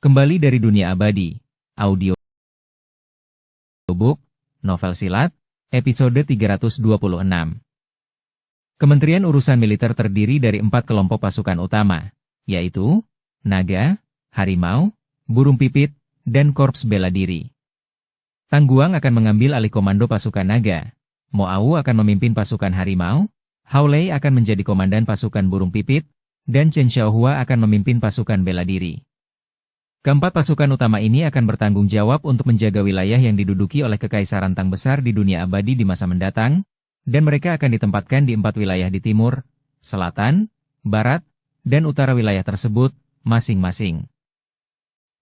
Kembali dari dunia abadi, audiobook, novel silat, episode 326. Kementerian Urusan Militer terdiri dari 4 kelompok pasukan utama, yaitu naga, harimau, burung pipit, dan korps bela diri. Tang Guang akan mengambil alih komando pasukan naga, Mo Au akan memimpin pasukan harimau, Hao Lei akan menjadi komandan pasukan burung pipit, dan Chen Xiaohua akan memimpin pasukan bela diri. Keempat pasukan utama ini akan bertanggung jawab untuk menjaga wilayah yang diduduki oleh Kekaisaran Tang Besar di dunia abadi di masa mendatang, dan mereka akan ditempatkan di 4 wilayah di timur, selatan, barat, dan utara wilayah tersebut, masing-masing.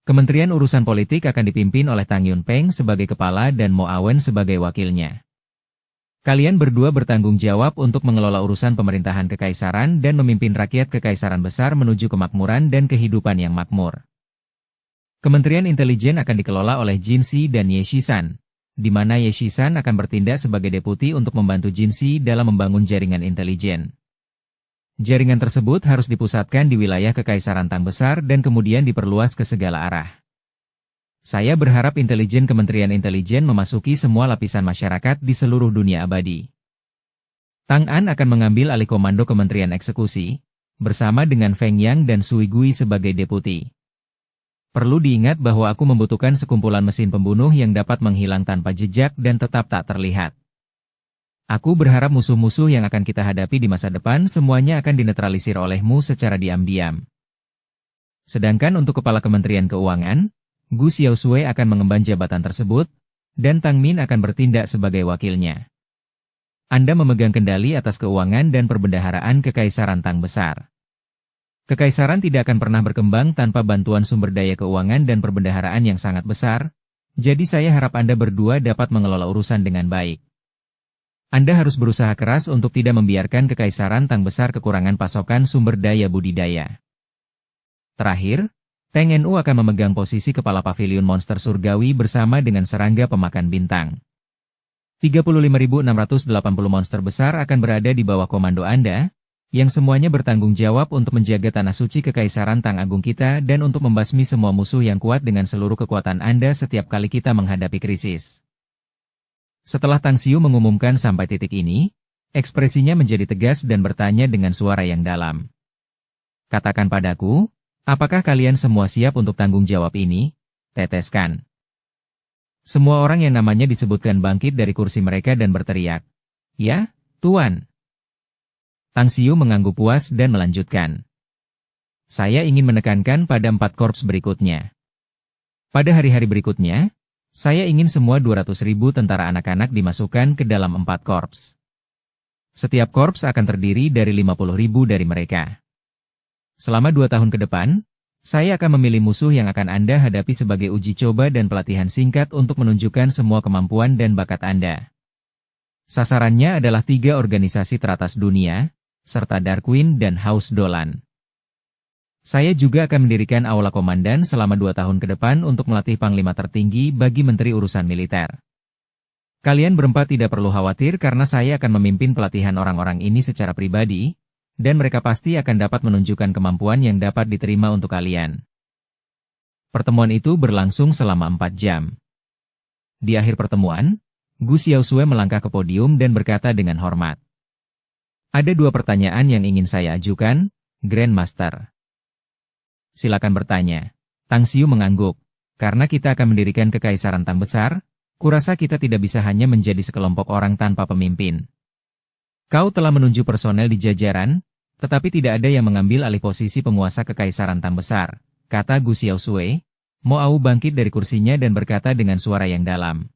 Kementerian Urusan Politik akan dipimpin oleh Tang Yunpeng sebagai kepala dan Mo Awen sebagai wakilnya. Kalian berdua bertanggung jawab untuk mengelola urusan pemerintahan kekaisaran dan memimpin rakyat Kekaisaran Besar menuju kemakmuran dan kehidupan yang makmur. Kementerian Intelijen akan dikelola oleh Jin Si dan Ye Shisan, di mana Ye Shisan akan bertindak sebagai deputi untuk membantu Jin Si dalam membangun jaringan intelijen. Jaringan tersebut harus dipusatkan di wilayah Kekaisaran Tang Besar dan kemudian diperluas ke segala arah. Saya berharap intelijen Kementerian Intelijen memasuki semua lapisan masyarakat di seluruh dunia abadi. Tang An akan mengambil alih komando Kementerian Eksekusi, bersama dengan Feng Yang dan Sui Gui sebagai deputi. Perlu diingat bahwa aku membutuhkan sekumpulan mesin pembunuh yang dapat menghilang tanpa jejak dan tetap tak terlihat. Aku berharap musuh-musuh yang akan kita hadapi di masa depan semuanya akan dinetralisir olehmu secara diam-diam. Sedangkan untuk Kepala Kementerian Keuangan, Gu Xiaosui akan mengemban jabatan tersebut, dan Tang Min akan bertindak sebagai wakilnya. Anda memegang kendali atas keuangan dan perbendaharaan Kekaisaran Tang Besar. Kekaisaran tidak akan pernah berkembang tanpa bantuan sumber daya keuangan dan perbendaharaan yang sangat besar, jadi saya harap Anda berdua dapat mengelola urusan dengan baik. Anda harus berusaha keras untuk tidak membiarkan Kekaisaran Tang Besar kekurangan pasokan sumber daya budidaya. Terakhir, Teng Nu akan memegang posisi Kepala Paviliun Monster Surgawi bersama dengan serangga pemakan bintang. 35.680 monster besar akan berada di bawah komando Anda, yang semuanya bertanggung jawab untuk menjaga tanah suci Kekaisaran Tang Agung kita dan untuk membasmi semua musuh yang kuat dengan seluruh kekuatan Anda setiap kali kita menghadapi krisis. Setelah Tang Xiu mengumumkan sampai titik ini, ekspresinya menjadi tegas dan bertanya dengan suara yang dalam. Katakan padaku, apakah kalian semua siap untuk tanggung jawab ini? Teteskan. Semua orang yang namanya disebutkan bangkit dari kursi mereka dan berteriak, "Ya, Tuan." Tang Xiu mengangguk puas dan melanjutkan. Saya ingin menekankan pada 4 korps berikutnya. Pada hari-hari berikutnya, saya ingin semua 200.000 tentara anak-anak dimasukkan ke dalam 4 korps. Setiap korps akan terdiri dari 50.000 dari mereka. Selama 2 tahun ke depan, saya akan memilih musuh yang akan Anda hadapi sebagai uji coba dan pelatihan singkat untuk menunjukkan semua kemampuan dan bakat Anda. Sasarannya adalah 3 organisasi teratas dunia, serta Darkwing dan House Dolan. Saya juga akan mendirikan aula komandan selama 2 tahun ke depan untuk melatih panglima tertinggi bagi Menteri Urusan Militer. Kalian berempat tidak perlu khawatir karena saya akan memimpin pelatihan orang-orang ini secara pribadi, dan mereka pasti akan dapat menunjukkan kemampuan yang dapat diterima untuk kalian. Pertemuan itu berlangsung selama 4 jam. Di akhir pertemuan, Gu Xiaosui melangkah ke podium dan berkata dengan hormat. Ada 2 pertanyaan yang ingin saya ajukan, Grandmaster. Silakan bertanya. Tang Xiu mengangguk. Karena kita akan mendirikan Kekaisaran Tang Besar, kurasa kita tidak bisa hanya menjadi sekelompok orang tanpa pemimpin. Kau telah menunjuk personel di jajaran, tetapi tidak ada yang mengambil alih posisi penguasa Kekaisaran Tang Besar, kata Gu Xiaosui. Mo Au bangkit dari kursinya dan berkata dengan suara yang dalam.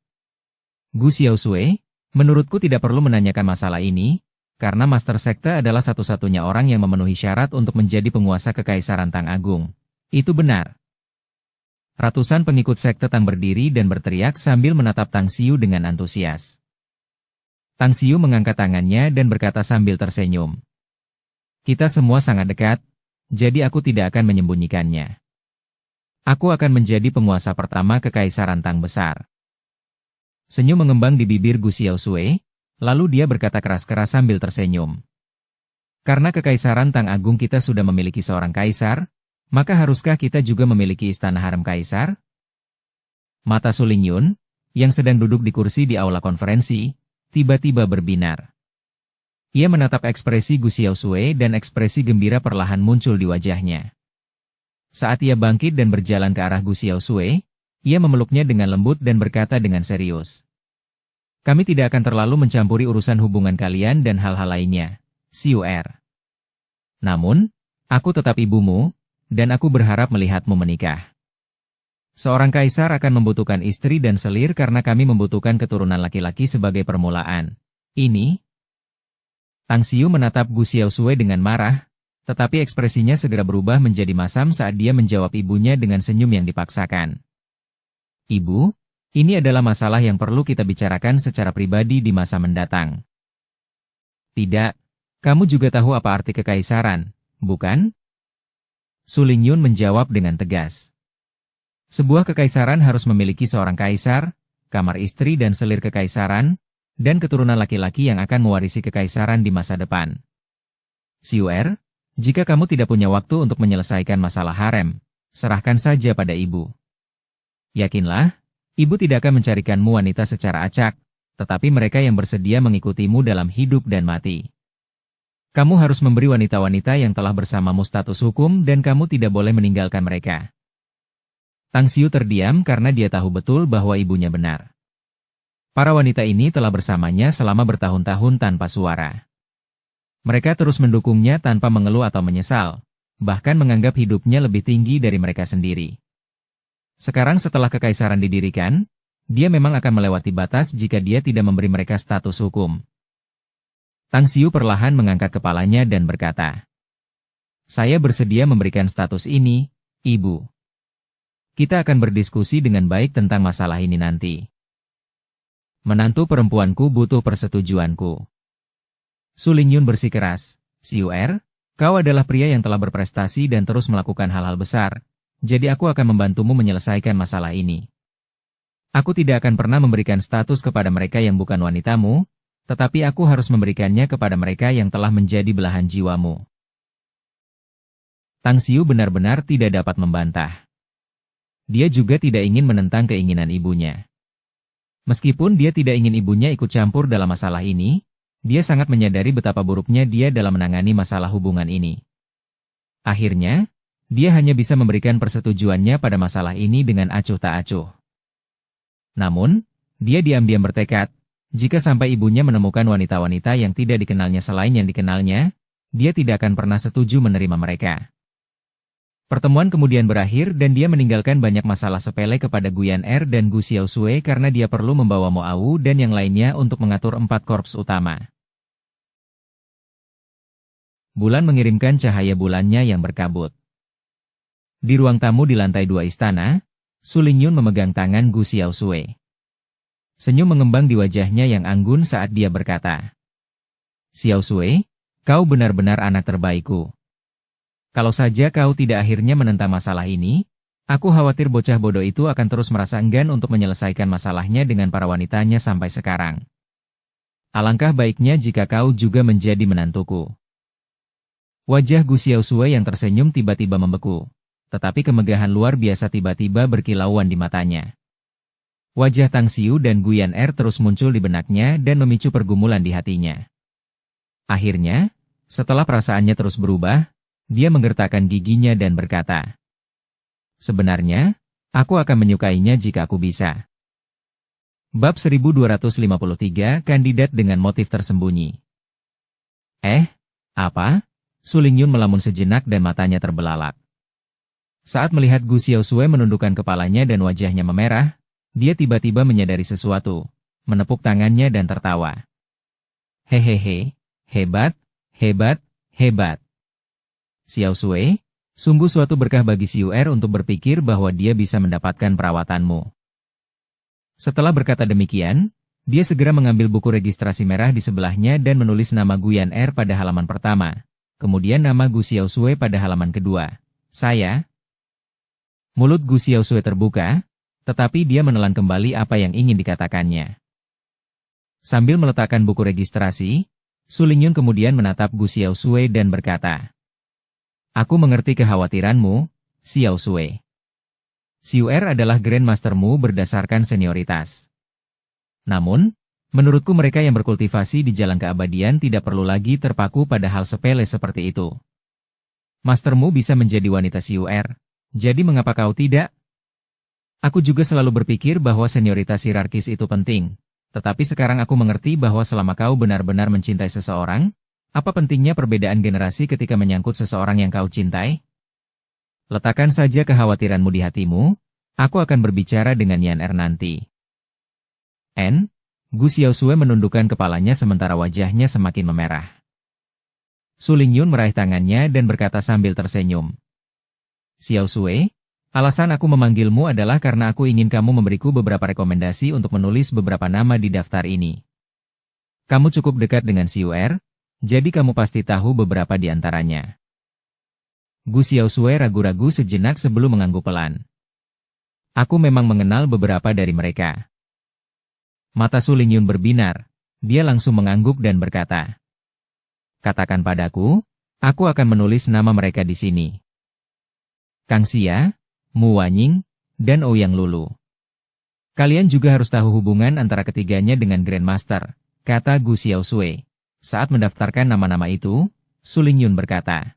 Gu Xiaosui, menurutku tidak perlu menanyakan masalah ini, karena Master Sekte adalah satu-satunya orang yang memenuhi syarat untuk menjadi penguasa Kekaisaran Tang Agung. Itu benar. Ratusan pengikut Sekte Tang berdiri dan berteriak sambil menatap Tang Xiu dengan antusias. Tang Xiu mengangkat tangannya dan berkata sambil tersenyum. Kita semua sangat dekat, jadi aku tidak akan menyembunyikannya. Aku akan menjadi penguasa pertama Kekaisaran Tang Besar. Senyum mengembang di bibir Gu Xiaosui, lalu dia berkata keras-keras sambil tersenyum. Karena Kekaisaran Tang Agung kita sudah memiliki seorang kaisar, Maka haruskah kita juga memiliki istana harem kaisar? Mata Su Lingyun, yang sedang duduk di kursi di aula konferensi, tiba-tiba berbinar. Ia menatap ekspresi Gu Xiaosui dan ekspresi gembira perlahan muncul di wajahnya. Saat ia bangkit dan berjalan ke arah Gu Xiaosui, ia memeluknya dengan lembut dan berkata dengan serius. Kami tidak akan terlalu mencampuri urusan hubungan kalian dan hal-hal lainnya, Xiu'er. Namun, aku tetap ibumu, dan aku berharap melihatmu menikah. Seorang kaisar akan membutuhkan istri dan selir karena kami membutuhkan keturunan laki-laki sebagai permulaan. Ini? Tang Xiu menatap Gu Xiaosui dengan marah, tetapi ekspresinya segera berubah menjadi masam saat dia menjawab ibunya dengan senyum yang dipaksakan. Ibu, ini adalah masalah yang perlu kita bicarakan secara pribadi di masa mendatang. Tidak, kamu juga tahu apa arti kekaisaran, bukan? Su Lingyun menjawab dengan tegas. Sebuah kekaisaran harus memiliki seorang kaisar, kamar istri dan selir kekaisaran, dan keturunan laki-laki yang akan mewarisi kekaisaran di masa depan. Xiu'er, jika kamu tidak punya waktu untuk menyelesaikan masalah harem, serahkan saja pada ibu. Yakinlah, ibu tidak akan mencarikanmu wanita secara acak, tetapi mereka yang bersedia mengikutimu dalam hidup dan mati. Kamu harus memberi wanita-wanita yang telah bersamamu status hukum dan kamu tidak boleh meninggalkan mereka. Tang Xiu terdiam karena dia tahu betul bahwa ibunya benar. Para wanita ini telah bersamanya selama bertahun-tahun tanpa suara. Mereka terus mendukungnya tanpa mengeluh atau menyesal, bahkan menganggap hidupnya lebih tinggi dari mereka sendiri. Sekarang setelah kekaisaran didirikan, dia memang akan melewati batas jika dia tidak memberi mereka status hukum. Tang Xiu perlahan mengangkat kepalanya dan berkata, saya bersedia memberikan status ini, Ibu. Kita akan berdiskusi dengan baik tentang masalah ini nanti. Menantu perempuanku butuh persetujuanku. Su Lingyun bersikeras, Xiu'er, kau adalah pria yang telah berprestasi dan terus melakukan hal-hal besar. Jadi aku akan membantumu menyelesaikan masalah ini. Aku tidak akan pernah memberikan status kepada mereka yang bukan wanitamu, tetapi aku harus memberikannya kepada mereka yang telah menjadi belahan jiwamu. Tang Xiu benar-benar tidak dapat membantah. Dia juga tidak ingin menentang keinginan ibunya. Meskipun dia tidak ingin ibunya ikut campur dalam masalah ini, dia sangat menyadari betapa buruknya dia dalam menangani masalah hubungan ini. Akhirnya, dia hanya bisa memberikan persetujuannya pada masalah ini dengan acuh tak acuh. Namun, dia diam-diam bertekad, jika sampai ibunya menemukan wanita-wanita yang tidak dikenalnya selain yang dikenalnya, dia tidak akan pernah setuju menerima mereka. Pertemuan kemudian berakhir dan dia meninggalkan banyak masalah sepele kepada Guyan Er dan Gu Xiaosui karena dia perlu membawa Mo Au dan yang lainnya untuk mengatur 4 korps utama. Bulan mengirimkan cahaya bulannya yang berkabut. Di ruang tamu di lantai 2 istana, Su Lingyun memegang tangan Gu Xiaosui. Senyum mengembang di wajahnya yang anggun saat dia berkata, Xiaosui, kau benar-benar anak terbaikku. Kalau saja kau tidak akhirnya menentang masalah ini, aku khawatir bocah bodoh itu akan terus merasa enggan untuk menyelesaikan masalahnya dengan para wanitanya sampai sekarang. Alangkah baiknya jika kau juga menjadi menantuku. Wajah Gu Xiaosui yang tersenyum tiba-tiba membeku. Tetapi kemegahan luar biasa tiba-tiba berkilauan di matanya. Wajah Tang Xiu dan Guyan Er terus muncul di benaknya dan memicu pergumulan di hatinya. Akhirnya, setelah perasaannya terus berubah, dia menggertakkan giginya dan berkata, sebenarnya, aku akan menyukainya jika aku bisa. Bab 1253 Kandidat dengan motif tersembunyi. Apa? Su Lingyun melamun sejenak dan matanya terbelalak. Saat melihat Gu Xiaosui menundukkan kepalanya dan wajahnya memerah, dia tiba-tiba menyadari sesuatu, menepuk tangannya dan tertawa. Hehehe, hebat, hebat, hebat. Xiaosui, sungguh suatu berkah bagi Xiu'er untuk berpikir bahwa dia bisa mendapatkan perawatanmu. Setelah berkata demikian, dia segera mengambil buku registrasi merah di sebelahnya dan menulis nama Guyan Er pada halaman pertama, kemudian nama Gu Xiaosui pada halaman kedua. Mulut Gu Xiaosui terbuka, tetapi dia menelan kembali apa yang ingin dikatakannya. Sambil meletakkan buku registrasi, Su Lingyun kemudian menatap Gu Xiaosui dan berkata, aku mengerti kekhawatiranmu, Xiao Sui. Xiu'er adalah Grandmastermu berdasarkan senioritas. Namun, menurutku mereka yang berkultivasi di jalan keabadian tidak perlu lagi terpaku pada hal sepele seperti itu. Mastermu bisa menjadi wanita Xiu'er, jadi mengapa kau tidak? Aku juga selalu berpikir bahwa senioritas hierarkis itu penting, tetapi sekarang aku mengerti bahwa selama kau benar-benar mencintai seseorang, apa pentingnya perbedaan generasi ketika menyangkut seseorang yang kau cintai? Letakkan saja kekhawatiranmu di hatimu, aku akan berbicara dengan Yan Er nanti. Gu Xiaosui menundukkan kepalanya sementara wajahnya semakin memerah. Su Lingyun meraih tangannya dan berkata sambil tersenyum. Xiaosui, alasan aku memanggilmu adalah karena aku ingin kamu memberiku beberapa rekomendasi untuk menulis beberapa nama di daftar ini. Kamu cukup dekat dengan Xiu'er, jadi kamu pasti tahu beberapa di antaranya. Gu Xiaosui ragu-ragu sejenak sebelum mengangguk pelan. Aku memang mengenal beberapa dari mereka. Mata Su Lingyun berbinar, dia langsung mengangguk dan berkata, katakan padaku, aku akan menulis nama mereka di sini. Kang Xia, Mu Wanying, dan Ouyang Lulu. Kalian juga harus tahu hubungan antara ketiganya dengan Grandmaster, kata Gu Xiaosui. Saat mendaftarkan nama-nama itu, Su Lingyun berkata,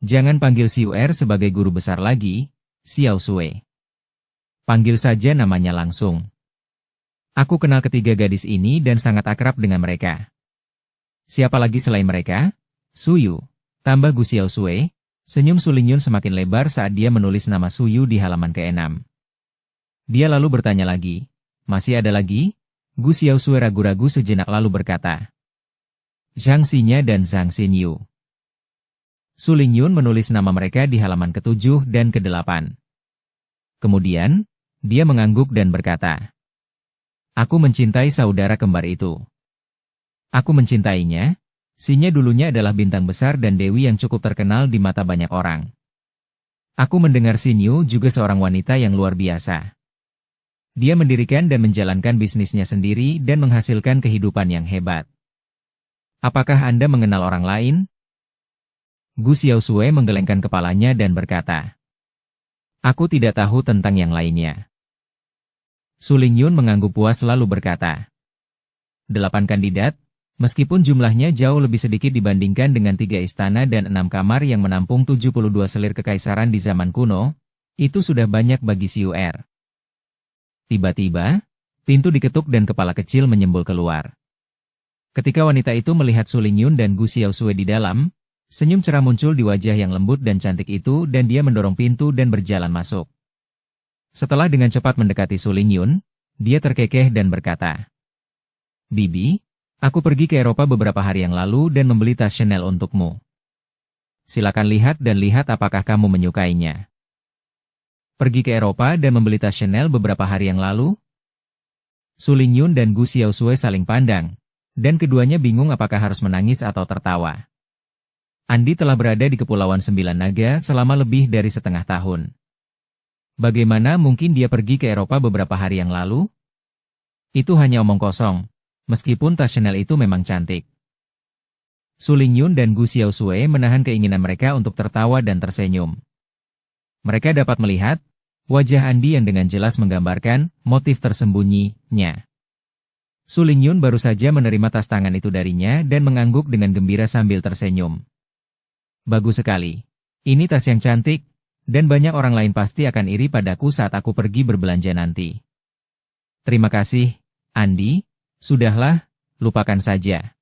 jangan panggil Xiu'er sebagai guru besar lagi, Xiaosui. Panggil saja namanya langsung. Aku kenal ketiga gadis ini dan sangat akrab dengan mereka. Siapa lagi selain mereka? Suyu. Tambah Gu Xiaosui. Senyum Su Lingyun semakin lebar saat dia menulis nama Suyu di halaman ke-6. Dia lalu bertanya lagi. Masih ada lagi? Gu Xiaosui ragu-ragu sejenak lalu berkata. Zhang Xinya dan Zhang Xinyu. Su Lingyun menulis nama mereka di halaman ke-7 dan ke-8. Kemudian, dia mengangguk dan berkata. Aku mencintai saudara kembar itu. Aku mencintainya. Xinya dulunya adalah bintang besar dan dewi yang cukup terkenal di mata banyak orang. Aku mendengar Xinyu juga seorang wanita yang luar biasa. Dia mendirikan dan menjalankan bisnisnya sendiri dan menghasilkan kehidupan yang hebat. Apakah Anda mengenal orang lain? Gu Xiaosui menggelengkan kepalanya dan berkata, aku tidak tahu tentang yang lainnya. Su Lingyun mengangguk puas lalu berkata, 8 kandidat, meskipun jumlahnya jauh lebih sedikit dibandingkan dengan 3 istana dan 6 kamar yang menampung 72 selir kekaisaran di zaman kuno, itu sudah banyak bagi Xiu'er. Tiba-tiba, pintu diketuk dan kepala kecil menyembul keluar. Ketika wanita itu melihat Su Lingyun dan Gu Xiaosui di dalam, senyum cerah muncul di wajah yang lembut dan cantik itu dan dia mendorong pintu dan berjalan masuk. Setelah dengan cepat mendekati Su Lingyun, dia terkekeh dan berkata, Bibi, aku pergi ke Eropa beberapa hari yang lalu dan membeli tas Chanel untukmu. Silakan lihat dan lihat apakah kamu menyukainya. Pergi ke Eropa dan membeli tas Chanel beberapa hari yang lalu? Su Lingyun dan Gu Xiaosui saling pandang, dan keduanya bingung apakah harus menangis atau tertawa. Andi telah berada di Kepulauan Sembilan Naga selama lebih dari setengah tahun. Bagaimana mungkin dia pergi ke Eropa beberapa hari yang lalu? Itu hanya omong kosong, meskipun tas Chanel itu memang cantik. Su Lingyun dan Gu Xiaosui menahan keinginan mereka untuk tertawa dan tersenyum. Mereka dapat melihat wajah Andi yang dengan jelas menggambarkan motif tersembunyinya. Su Lingyun baru saja menerima tas tangan itu darinya dan mengangguk dengan gembira sambil tersenyum. Bagus sekali. Ini tas yang cantik. Dan banyak orang lain pasti akan iri padaku saat aku pergi berbelanja nanti. Terima kasih, Andi. Sudahlah, lupakan saja.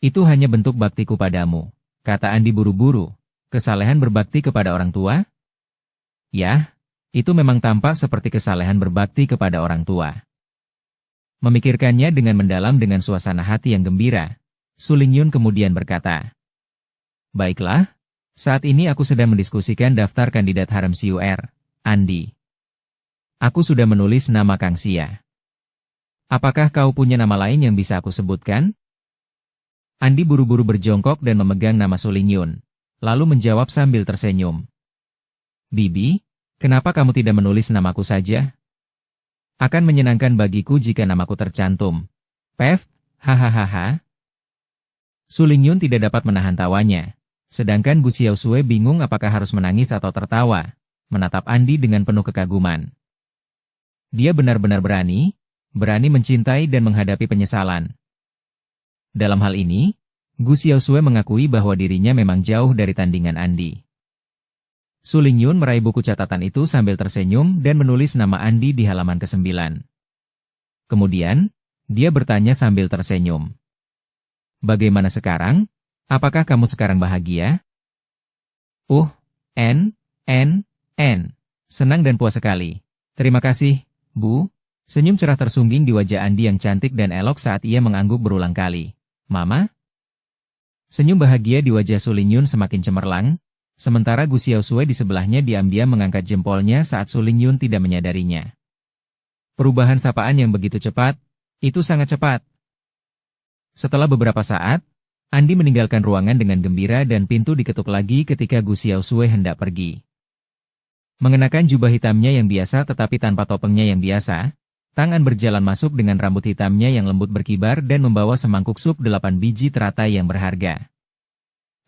Itu hanya bentuk baktiku padamu, kata Andi buru-buru. Kesalehan berbakti kepada orang tua? Ya, itu memang tampak seperti kesalehan berbakti kepada orang tua. Memikirkannya dengan mendalam dengan suasana hati yang gembira, Su Lingyun kemudian berkata, baiklah. Saat ini aku sedang mendiskusikan daftar kandidat harem Xiu'er, Andi. Aku sudah menulis nama Kang Xia. Apakah kau punya nama lain yang bisa aku sebutkan? Andi buru-buru berjongkok dan memegang nama Su Lingyun, lalu menjawab sambil tersenyum. Bibi, kenapa kamu tidak menulis namaku saja? Akan menyenangkan bagiku jika namaku tercantum. Pev, hahaha. Su Lingyun tidak dapat menahan tawanya. Sedangkan Gu Xiaoxue bingung apakah harus menangis atau tertawa, menatap Andi dengan penuh kekaguman. Dia benar-benar berani mencintai dan menghadapi penyesalan. Dalam hal ini, Gu Xiaoxue mengakui bahwa dirinya memang jauh dari tandingan Andi. Su Lingyun meraih buku catatan itu sambil tersenyum dan menulis nama Andi di halaman ke-9. Kemudian, dia bertanya sambil tersenyum. Bagaimana sekarang? Apakah kamu sekarang bahagia? Senang dan puas sekali. Terima kasih, Bu. Senyum cerah tersungging di wajah Andi yang cantik dan elok saat ia mengangguk berulang kali. Mama? Senyum bahagia di wajah Su Lingyun semakin cemerlang, sementara Gu Xiaoxue di sebelahnya diam-diam mengangkat jempolnya saat Su Lingyun tidak menyadarinya. Perubahan sapaan yang begitu cepat, itu sangat cepat. Setelah beberapa saat, Andi meninggalkan ruangan dengan gembira dan pintu diketuk lagi ketika Gu Xiaoxue hendak pergi. Mengenakan jubah hitamnya yang biasa tetapi tanpa topengnya yang biasa, Tangan berjalan masuk dengan rambut hitamnya yang lembut berkibar dan membawa semangkuk sup 8 biji teratai yang berharga.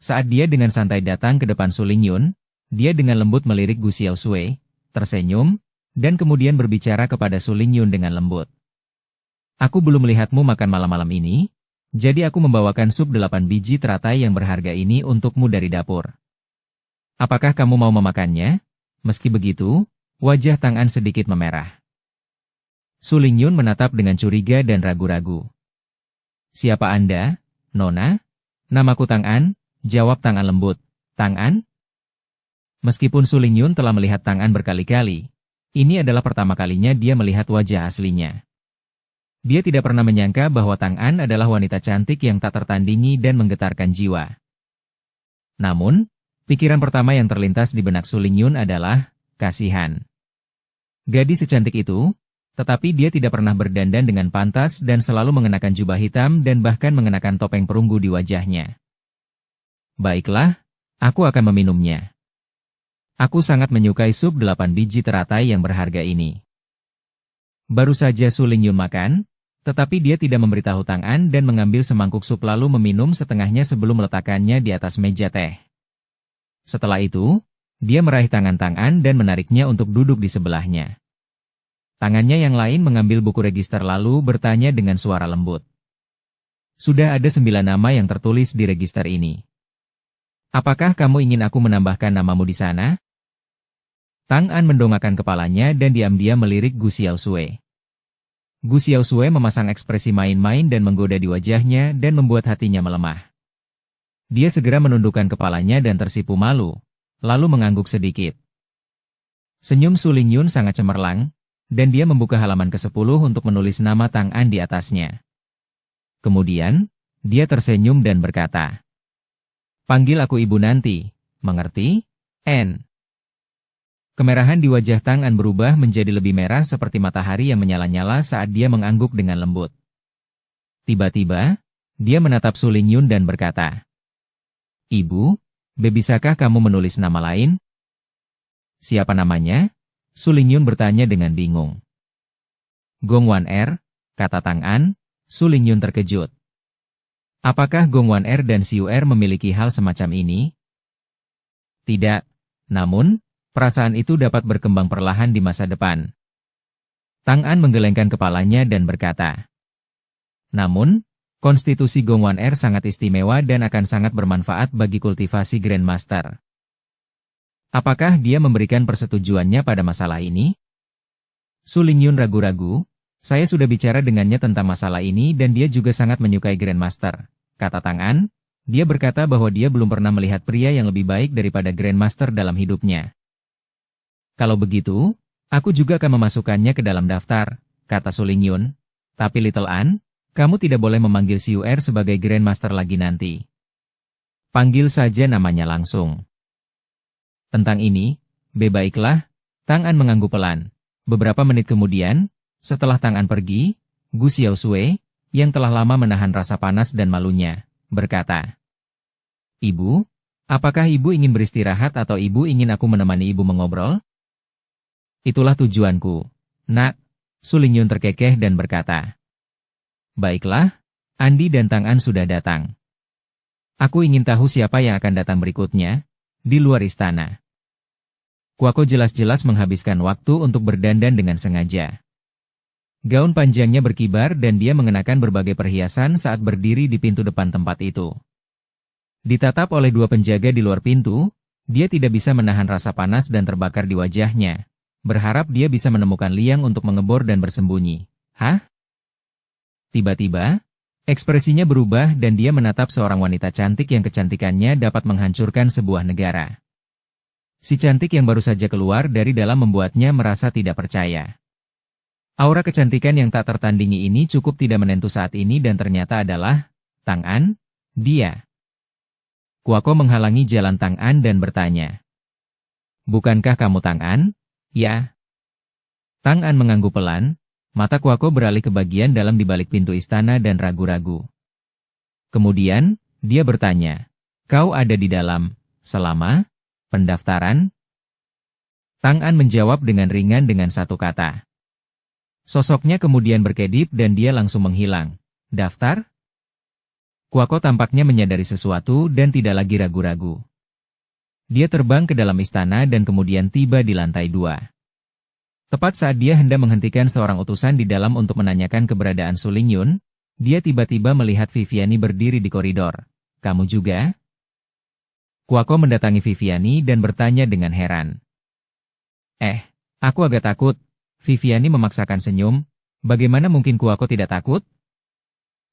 Saat dia dengan santai datang ke depan Su Lingyun, dia dengan lembut melirik Gu Xiaoxue, tersenyum, dan kemudian berbicara kepada Su Lingyun dengan lembut. Aku belum melihatmu makan malam-malam ini, jadi aku membawakan sup 8 biji teratai yang berharga ini untukmu dari dapur. Apakah kamu mau memakannya? Meski begitu, wajah Tang An sedikit memerah. Su Lingyun menatap dengan curiga dan ragu-ragu. Siapa Anda, Nona? Namaku Tang An, jawab Tang An lembut. Tang An? Meskipun Su Lingyun telah melihat Tang An berkali-kali, ini adalah pertama kalinya dia melihat wajah aslinya. Dia tidak pernah menyangka bahwa Tang An adalah wanita cantik yang tak tertandingi dan menggetarkan jiwa. Namun, pikiran pertama yang terlintas di benak Su Lingyun adalah kasihan. Gadis secantik itu, tetapi dia tidak pernah berdandan dengan pantas dan selalu mengenakan jubah hitam dan bahkan mengenakan topeng perunggu di wajahnya. Baiklah, aku akan meminumnya. Aku sangat menyukai sup 8 biji teratai yang berharga ini. Baru saja Su Lingyun makan, tetapi dia tidak memberitahu Tang An dan mengambil semangkuk sup lalu meminum setengahnya sebelum meletakkannya di atas meja teh. Setelah itu, dia meraih tangan Tang An dan menariknya untuk duduk di sebelahnya. Tangannya yang lain mengambil buku register lalu bertanya dengan suara lembut. Sudah ada 9 nama yang tertulis di register ini. Apakah kamu ingin aku menambahkan namamu di sana? Tang An mendongakkan kepalanya dan diam-diam melirik Gu Xiaoxue. Gu Xiaoxue memasang ekspresi main-main dan menggoda di wajahnya dan membuat hatinya melemah. Dia segera menundukkan kepalanya dan tersipu malu, lalu mengangguk sedikit. Senyum Su Lingyun sangat cemerlang, dan dia membuka halaman ke-10 untuk menulis nama Tang An di atasnya. Kemudian, dia tersenyum dan berkata, "Panggil aku ibu nanti, mengerti? N." Kemerahan di wajah Tang An berubah menjadi lebih merah seperti matahari yang menyala-nyala saat dia mengangguk dengan lembut. Tiba-tiba, dia menatap Su Lingyun dan berkata, "Ibu, bisakah kamu menulis nama lain?" "Siapa namanya?" Su Lingyun bertanya dengan bingung. "Gong Wan Er," kata Tang An. Su Lingyun terkejut. Apakah Gong Wan Er dan Xiu Er memiliki hal semacam ini? Tidak, namun, perasaan itu dapat berkembang perlahan di masa depan. Tang An menggelengkan kepalanya dan berkata, "Namun, konstitusi Gong Wan Er sangat istimewa dan akan sangat bermanfaat bagi kultivasi Grandmaster. Apakah dia memberikan persetujuannya pada masalah ini?" Su Lingyun ragu-ragu. "Saya sudah bicara dengannya tentang masalah ini dan dia juga sangat menyukai Grandmaster," kata Tang An. Dia berkata bahwa dia belum pernah melihat pria yang lebih baik daripada Grandmaster dalam hidupnya. "Kalau begitu, aku juga akan memasukkannya ke dalam daftar," kata Su Lingyun. "Tapi Little An, kamu tidak boleh memanggil Xiu Er sebagai Grandmaster lagi nanti. Panggil saja namanya langsung." Tentang ini, baiklah, Tang An mengangguk pelan. Beberapa menit kemudian, setelah Tang An pergi, Gu Xiaoxue, yang telah lama menahan rasa panas dan malunya, berkata, "Ibu, apakah ibu ingin beristirahat atau ibu ingin aku menemani ibu mengobrol?" "Itulah tujuanku, Nak," Su Lingyun terkekeh dan berkata. "Baiklah, Andi dan Tang An sudah datang." Aku ingin tahu siapa yang akan datang berikutnya, di luar istana. Kuako jelas-jelas menghabiskan waktu untuk berdandan dengan sengaja. Gaun panjangnya berkibar dan dia mengenakan berbagai perhiasan saat berdiri di pintu depan tempat itu. Ditatap oleh dua penjaga di luar pintu, dia tidak bisa menahan rasa panas dan terbakar di wajahnya. Berharap dia bisa menemukan liang untuk mengebor dan bersembunyi. Hah? Tiba-tiba, ekspresinya berubah dan dia menatap seorang wanita cantik yang kecantikannya dapat menghancurkan sebuah negara. Si cantik yang baru saja keluar dari dalam membuatnya merasa tidak percaya. Aura kecantikan yang tak tertandingi ini cukup tidak menentu saat ini dan ternyata adalah Tang An, dia. Kuako menghalangi jalan Tang An dan bertanya. Bukankah kamu Tang An? Ya. Tang An mengangguk pelan, mata Kuako beralih ke bagian dalam di balik pintu istana dan ragu-ragu. Kemudian, dia bertanya, kau ada di dalam, selama pendaftaran? Tang An menjawab dengan ringan dengan satu kata. Sosoknya kemudian berkedip dan dia langsung menghilang. Daftar? Kuako tampaknya menyadari sesuatu dan tidak lagi ragu-ragu. Dia terbang ke dalam istana dan kemudian tiba di lantai 2. Tepat saat dia hendak menghentikan seorang utusan di dalam untuk menanyakan keberadaan Su Lingyun, dia tiba-tiba melihat Viviani berdiri di koridor. Kamu juga? Kuako mendatangi Viviani dan bertanya dengan heran. Aku agak takut. Viviani memaksakan senyum. Bagaimana mungkin Kuako tidak takut?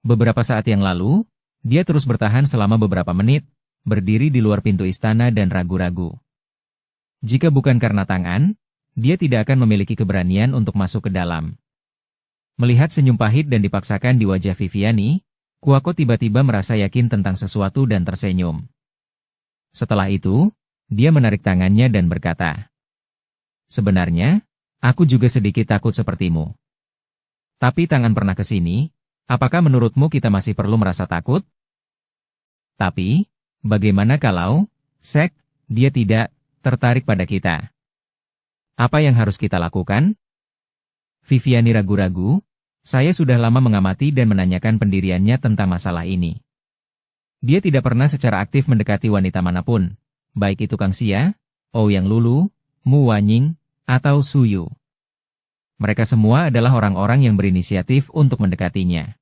Beberapa saat yang lalu, dia terus bertahan selama beberapa menit, berdiri di luar pintu istana dan ragu-ragu. Jika bukan karena Tang An, dia tidak akan memiliki keberanian untuk masuk ke dalam. Melihat senyum pahit dan dipaksakan di wajah Viviani, Kuako tiba-tiba merasa yakin tentang sesuatu dan tersenyum. Setelah itu, dia menarik tangannya dan berkata, sebenarnya, aku juga sedikit takut sepertimu. Tapi Tang An pernah ke sini, apakah menurutmu kita masih perlu merasa takut? Tapi, bagaimana kalau, dia tidak tertarik pada kita? Apa yang harus kita lakukan? Viviani ragu-ragu, saya sudah lama mengamati dan menanyakan pendiriannya tentang masalah ini. Dia tidak pernah secara aktif mendekati wanita manapun, baik itu Kang Xia, Ouyang Lulu, Mu Wanying, atau Su Yu. Mereka semua adalah orang-orang yang berinisiatif untuk mendekatinya.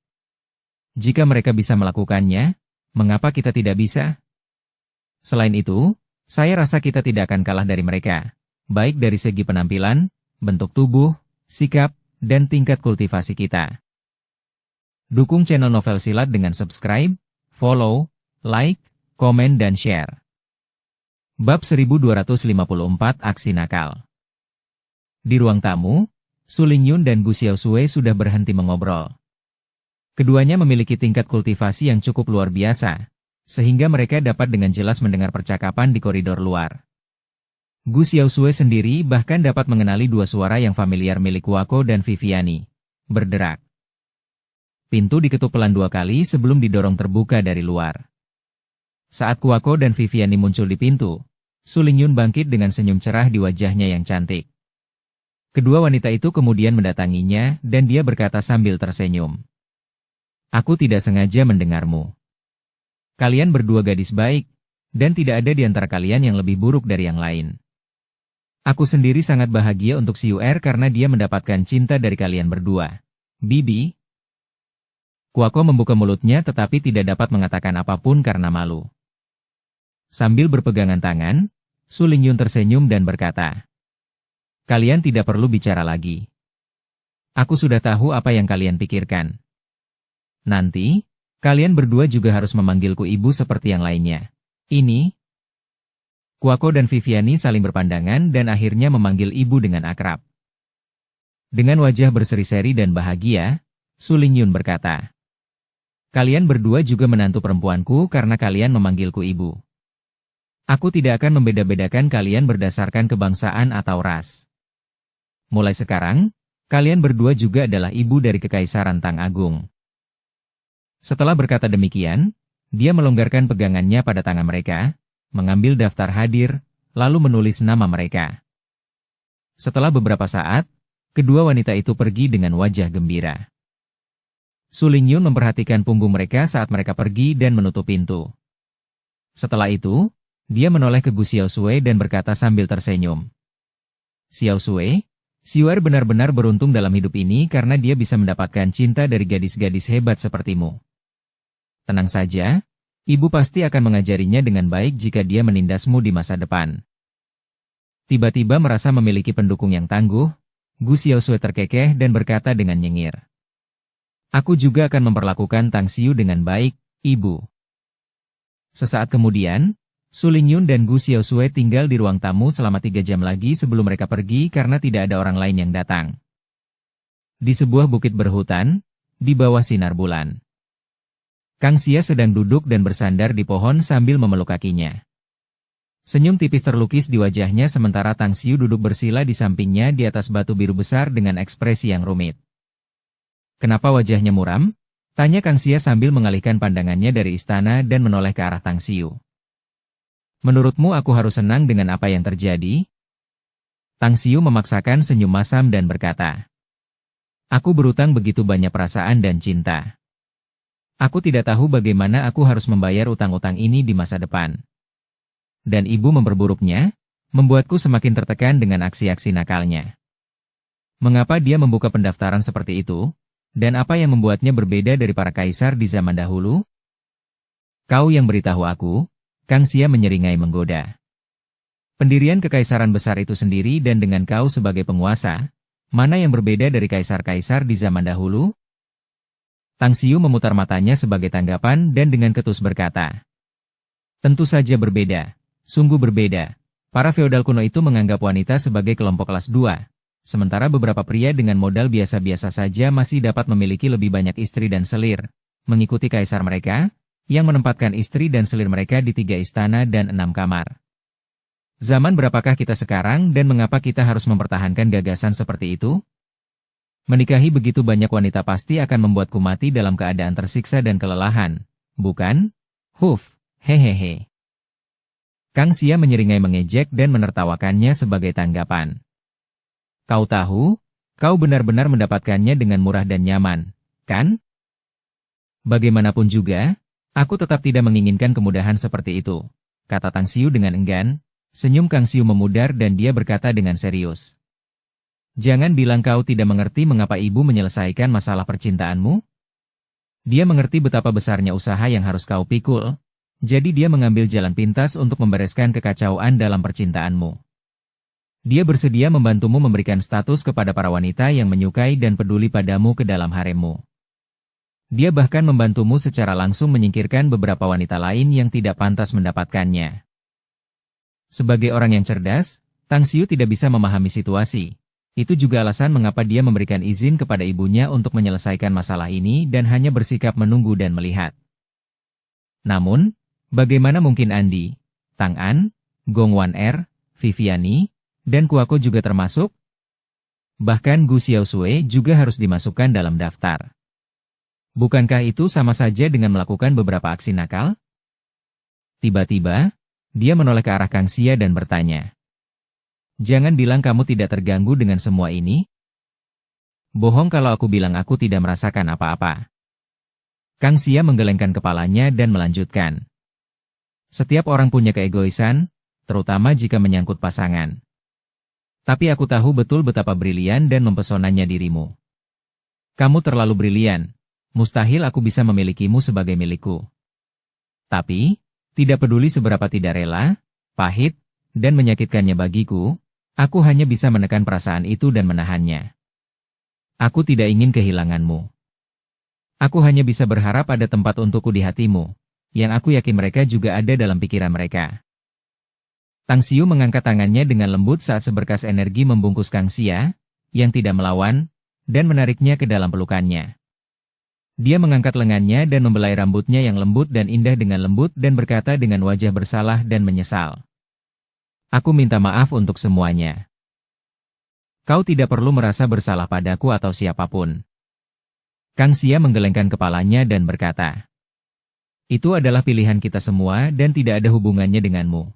Jika mereka bisa melakukannya, mengapa kita tidak bisa? Selain itu, saya rasa kita tidak akan kalah dari mereka, baik dari segi penampilan, bentuk tubuh, sikap, dan tingkat kultivasi kita. Dukung channel Novel Silat dengan subscribe, follow, like, komen, dan share. Bab 1254 Aksi Nakal. Di ruang tamu, Su Lingyun dan Gu Xiaosui sudah berhenti mengobrol. Keduanya memiliki tingkat kultivasi yang cukup luar biasa, sehingga mereka dapat dengan jelas mendengar percakapan di koridor luar. Gu Xiaosui sendiri bahkan dapat mengenali dua suara yang familiar milik Kuako dan Viviani. Berderak. Pintu diketuk pelan 2 kali sebelum didorong terbuka dari luar. Saat Kuako dan Viviani muncul di pintu, Su Lingyun bangkit dengan senyum cerah di wajahnya yang cantik. Kedua wanita itu kemudian mendatanginya dan dia berkata sambil tersenyum. Aku tidak sengaja mendengarmu. Kalian berdua gadis baik, dan tidak ada di antara kalian yang lebih buruk dari yang lain. Aku sendiri sangat bahagia untuk Xiu'er karena dia mendapatkan cinta dari kalian berdua. Bibi. Kuako membuka mulutnya tetapi tidak dapat mengatakan apapun karena malu. Sambil berpegangan tangan, Su Lingyun tersenyum dan berkata, kalian tidak perlu bicara lagi. Aku sudah tahu apa yang kalian pikirkan. Nanti, kalian berdua juga harus memanggilku ibu seperti yang lainnya. Ini. Kuako dan Viviani saling berpandangan dan akhirnya memanggil ibu dengan akrab. Dengan wajah berseri-seri dan bahagia, Su Lingyun berkata, kalian berdua juga menantu perempuanku karena kalian memanggilku ibu. Aku tidak akan membeda-bedakan kalian berdasarkan kebangsaan atau ras. Mulai sekarang, kalian berdua juga adalah ibu dari Kekaisaran Tang Agung. Setelah berkata demikian, dia melonggarkan pegangannya pada tangan mereka, mengambil daftar hadir, lalu menulis nama mereka. Setelah beberapa saat, kedua wanita itu pergi dengan wajah gembira. Su Lingyun memperhatikan punggung mereka saat mereka pergi dan menutup pintu. Setelah itu, dia menoleh ke Gu Xiaosui dan berkata sambil tersenyum. Xiaosui, Xiu'er benar-benar beruntung dalam hidup ini karena dia bisa mendapatkan cinta dari gadis-gadis hebat sepertimu. Tenang saja, ibu pasti akan mengajarinya dengan baik jika dia menindasmu di masa depan. Tiba-tiba merasa memiliki pendukung yang tangguh, Gu Xiaosui terkekeh dan berkata dengan nyengir. Aku juga akan memperlakukan Tang Xiu dengan baik, ibu. Sesaat kemudian, Su Lingyun dan Gu Xiaosui tinggal di ruang tamu selama 3 jam lagi sebelum mereka pergi karena tidak ada orang lain yang datang. Di sebuah bukit berhutan, di bawah sinar bulan. Kang Xia sedang duduk dan bersandar di pohon sambil memeluk kakinya. Senyum tipis terlukis di wajahnya sementara Tang Xiu duduk bersila di sampingnya di atas batu biru besar dengan ekspresi yang rumit. Kenapa wajahnya muram? Tanya Kang Xia sambil mengalihkan pandangannya dari istana dan menoleh ke arah Tang Xiu. Menurutmu aku harus senang dengan apa yang terjadi? Tang Xiu memaksakan senyum masam dan berkata. Aku berutang begitu banyak perasaan dan cinta. Aku tidak tahu bagaimana aku harus membayar utang-utang ini di masa depan. Dan ibu memperburuknya, membuatku semakin tertekan dengan aksi-aksi nakalnya. Mengapa dia membuka pendaftaran seperti itu? Dan apa yang membuatnya berbeda dari para kaisar di zaman dahulu? Kau yang beritahu aku, Kang Xia menyeringai menggoda. Pendirian kekaisaran besar itu sendiri dan dengan kau sebagai penguasa, mana yang berbeda dari kaisar-kaisar di zaman dahulu? Tang Xiu memutar matanya sebagai tanggapan dan dengan ketus berkata. Tentu saja berbeda, sungguh berbeda. Para feodal kuno itu menganggap wanita sebagai kelompok kelas 2. Sementara beberapa pria dengan modal biasa-biasa saja masih dapat memiliki lebih banyak istri dan selir, mengikuti kaisar mereka, yang menempatkan istri dan selir mereka di 3 istana dan 6 kamar. Zaman berapakah kita sekarang dan mengapa kita harus mempertahankan gagasan seperti itu? Menikahi begitu banyak wanita pasti akan membuatku mati dalam keadaan tersiksa dan kelelahan, bukan? Huf, hehehe. Kang Xia menyeringai mengejek dan menertawakannya sebagai tanggapan. Kau tahu, kau benar-benar mendapatkannya dengan murah dan nyaman, kan? Bagaimanapun juga, aku tetap tidak menginginkan kemudahan seperti itu, kata Tang Xiu dengan enggan. Senyum Kang Xiu memudar dan dia berkata dengan serius. Jangan bilang kau tidak mengerti mengapa ibu menyelesaikan masalah percintaanmu. Dia mengerti betapa besarnya usaha yang harus kau pikul, jadi dia mengambil jalan pintas untuk membereskan kekacauan dalam percintaanmu. Dia bersedia membantumu memberikan status kepada para wanita yang menyukai dan peduli padamu ke dalam haremmu. Dia bahkan membantumu secara langsung menyingkirkan beberapa wanita lain yang tidak pantas mendapatkannya. Sebagai orang yang cerdas, Tang Xiu tidak bisa memahami situasi. Itu juga alasan mengapa dia memberikan izin kepada ibunya untuk menyelesaikan masalah ini dan hanya bersikap menunggu dan melihat. Namun, bagaimana mungkin Andi, Tang An, Gong Wan Er, Viviani, dan Kuako juga termasuk? Bahkan Gu Xiaosui juga harus dimasukkan dalam daftar. Bukankah itu sama saja dengan melakukan beberapa aksi nakal? Tiba-tiba, dia menoleh ke arah Kang Xia dan bertanya. Jangan bilang kamu tidak terganggu dengan semua ini. Bohong kalau aku bilang aku tidak merasakan apa-apa. Kang Xia menggelengkan kepalanya dan melanjutkan. Setiap orang punya keegoisan, terutama jika menyangkut pasangan. Tapi aku tahu betul betapa brilian dan mempesonanya dirimu. Kamu terlalu brilian, mustahil aku bisa memilikimu sebagai milikku. Tapi, tidak peduli seberapa tidak rela, pahit, dan menyakitkannya bagiku, aku hanya bisa menekan perasaan itu dan menahannya. Aku tidak ingin kehilanganmu. Aku hanya bisa berharap ada tempat untukku di hatimu, yang aku yakin mereka juga ada dalam pikiran mereka. Tang Xiu mengangkat tangannya dengan lembut saat seberkas energi membungkus Kang Xia, yang tidak melawan, dan menariknya ke dalam pelukannya. Dia mengangkat lengannya dan membelai rambutnya yang lembut dan indah dengan lembut dan berkata dengan wajah bersalah dan menyesal. Aku minta maaf untuk semuanya. Kau tidak perlu merasa bersalah padaku atau siapapun. Kang Xia menggelengkan kepalanya dan berkata. Itu adalah pilihan kita semua dan tidak ada hubungannya denganmu.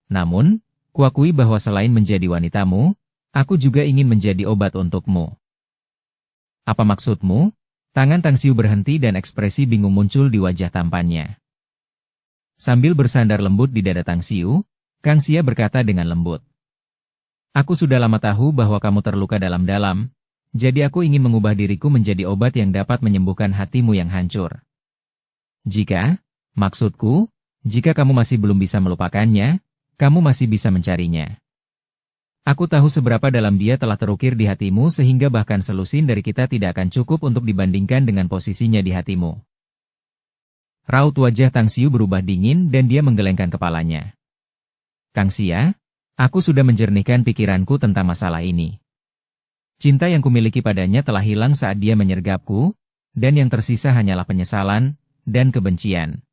Namun, kuakui bahwa selain menjadi wanitamu, aku juga ingin menjadi obat untukmu. Apa maksudmu? Tangan Tang Xiu berhenti dan ekspresi bingung muncul di wajah tampannya. Sambil bersandar lembut di dada Tang Xiu, Kang Xia berkata dengan lembut. Aku sudah lama tahu bahwa kamu terluka dalam-dalam, jadi aku ingin mengubah diriku menjadi obat yang dapat menyembuhkan hatimu yang hancur. Maksudku, jika kamu masih belum bisa melupakannya, kamu masih bisa mencarinya. Aku tahu seberapa dalam dia telah terukir di hatimu sehingga bahkan selusin dari kita tidak akan cukup untuk dibandingkan dengan posisinya di hatimu. Raut wajah Tang Xiu berubah dingin dan dia menggelengkan kepalanya. Kang Xia, aku sudah menjernihkan pikiranku tentang masalah ini. Cinta yang kumiliki padanya telah hilang saat dia menyergapku, dan yang tersisa hanyalah penyesalan dan kebencian.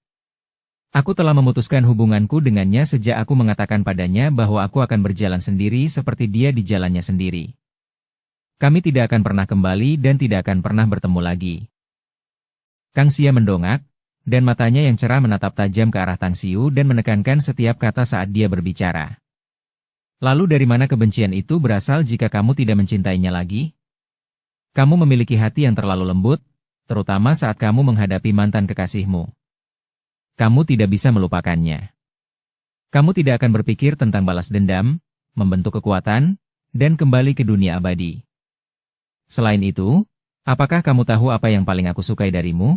Aku telah memutuskan hubunganku dengannya sejak aku mengatakan padanya bahwa aku akan berjalan sendiri seperti dia di jalannya sendiri. Kami tidak akan pernah kembali dan tidak akan pernah bertemu lagi. Kang Xia mendongak, dan matanya yang cerah menatap tajam ke arah Tang Xiu dan menekankan setiap kata saat dia berbicara. Lalu dari mana kebencian itu berasal jika kamu tidak mencintainya lagi? Kamu memiliki hati yang terlalu lembut, terutama saat kamu menghadapi mantan kekasihmu. Kamu tidak bisa melupakannya. Kamu tidak akan berpikir tentang balas dendam, membentuk kekuatan, dan kembali ke dunia abadi. Selain itu, apakah kamu tahu apa yang paling aku sukai darimu?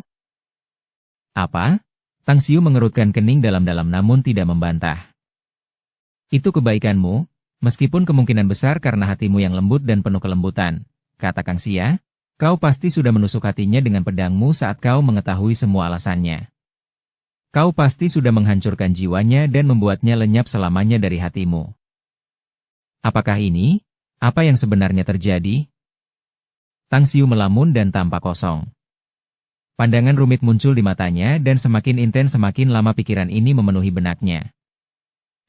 Apa? Tang Xiu mengerutkan kening dalam-dalam namun tidak membantah. Itu kebaikanmu, meskipun kemungkinan besar karena hatimu yang lembut dan penuh kelembutan, kata Kang Xia, kau pasti sudah menusuk hatinya dengan pedangmu saat kau mengetahui semua alasannya. Kau pasti sudah menghancurkan jiwanya dan membuatnya lenyap selamanya dari hatimu. Apakah ini, apa yang sebenarnya terjadi? Tang Xiu melamun dan tampak kosong. Pandangan rumit muncul di matanya dan semakin intens semakin lama pikiran ini memenuhi benaknya.